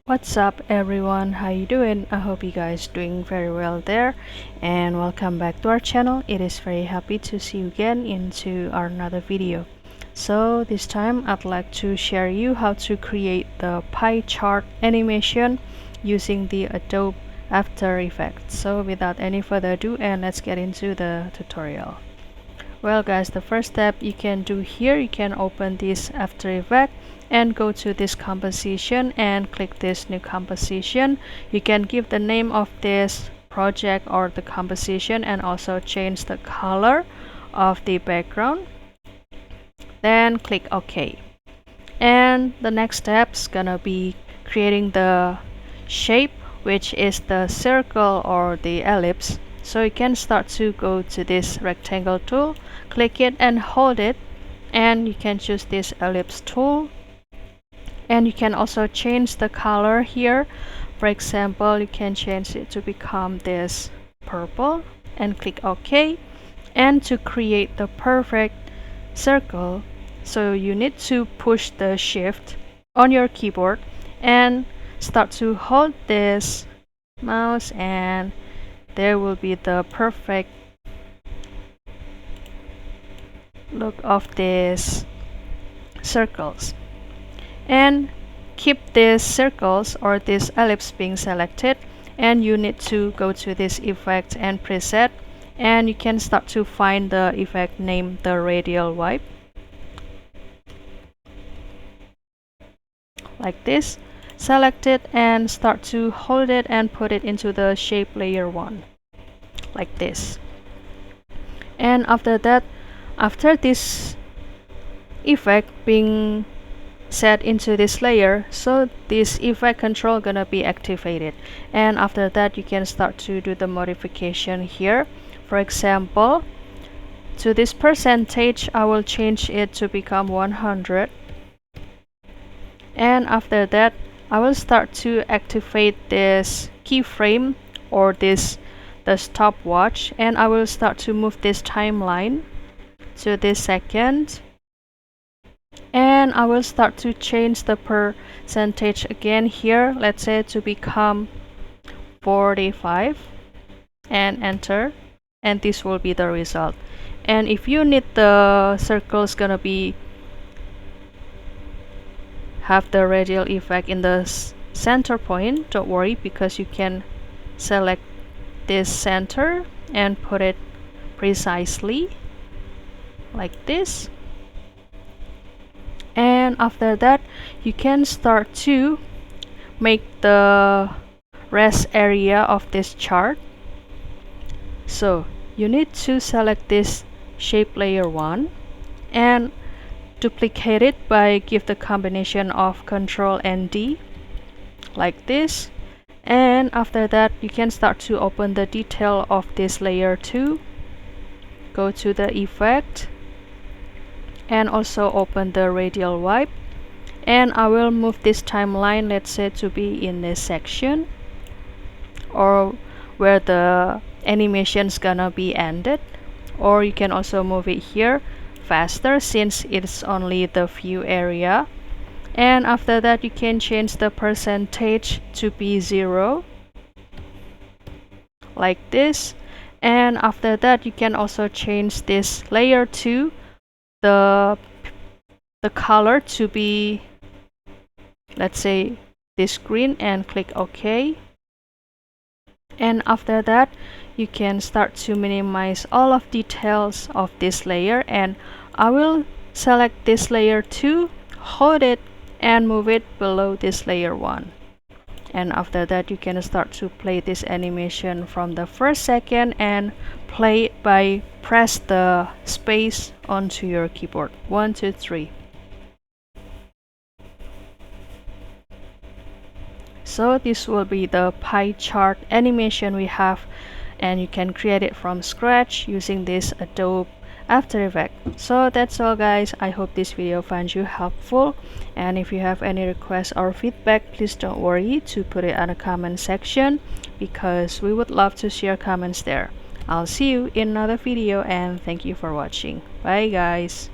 What's up everyone, how you doing? I hope you guys doing very well there, and welcome back to our channel. It is very happy to see you again into our another video. So this time I'd like to share you how to create the pie chart animation using the Adobe After Effects. So without any further ado, and let's get into the tutorial. Well guys, the first step you can do here, you can open this After Effects and go to this composition and click this new composition. You can give the name of this project or the composition and also change the color of the background. Then click OK. And the next step is gonna be creating the shape, which is the circle or the ellipse. So you can start to go to this rectangle tool, click it and hold it, and you can choose this ellipse tool. And you can also change the color here. For example, you can change it to become this purple and click OK. And to create the perfect circle, so you need to push the shift on your keyboard and start to hold this mouse, and there will be the perfect look of these circles. And keep these circles or this ellipse being selected, and you need to go to this effect and preset, and you can start to find the effect named the radial wipe like this. Select it and start to hold it and put it into the shape layer 1 like this. And after that, after this effect being set into this layer, so this effect control gonna be activated, and after that you can start to do the modification here. For example, to this percentage I will change it to become 100, and after that I will start to activate this keyframe or the stopwatch, and I will start to move this timeline to this second, and I will start to change the percentage again here, let's say to become 45, and enter, and this will be the result. And if you need the circles gonna be have the radial effect in the center point, don't worry, because you can select this center and put it precisely like this. And after that you can start to make the rest area of this chart. So you need to select this shape layer 1 and duplicate it by give the combination of Ctrl and D like this. And after that you can start to open the detail of this layer 2, go to the effect and also open the radial wipe, and I will move this timeline, let's say to be in this section or where the animation's gonna be ended, or you can also move it here faster since it's only the view area. And after that you can change the percentage to be 0 like this. And after that you can also change this layer 2, the color to be, let's say, this green, and click OK. And after that you can start to minimize all of details of this layer, and I will select this layer 2, hold it and move it below this layer 1. And after that you can start to play this animation from the first second and play it by press the space onto your keyboard. 1, 2, 3. So this will be the pie chart animation we have, and you can create it from scratch using this Adobe After Effects. So that's all guys, I hope this video finds you helpful, and if you have any requests or feedback, please don't worry to put it on the comment section, because we would love to share comments there. I'll see you in another video, and thank you for watching. Bye guys.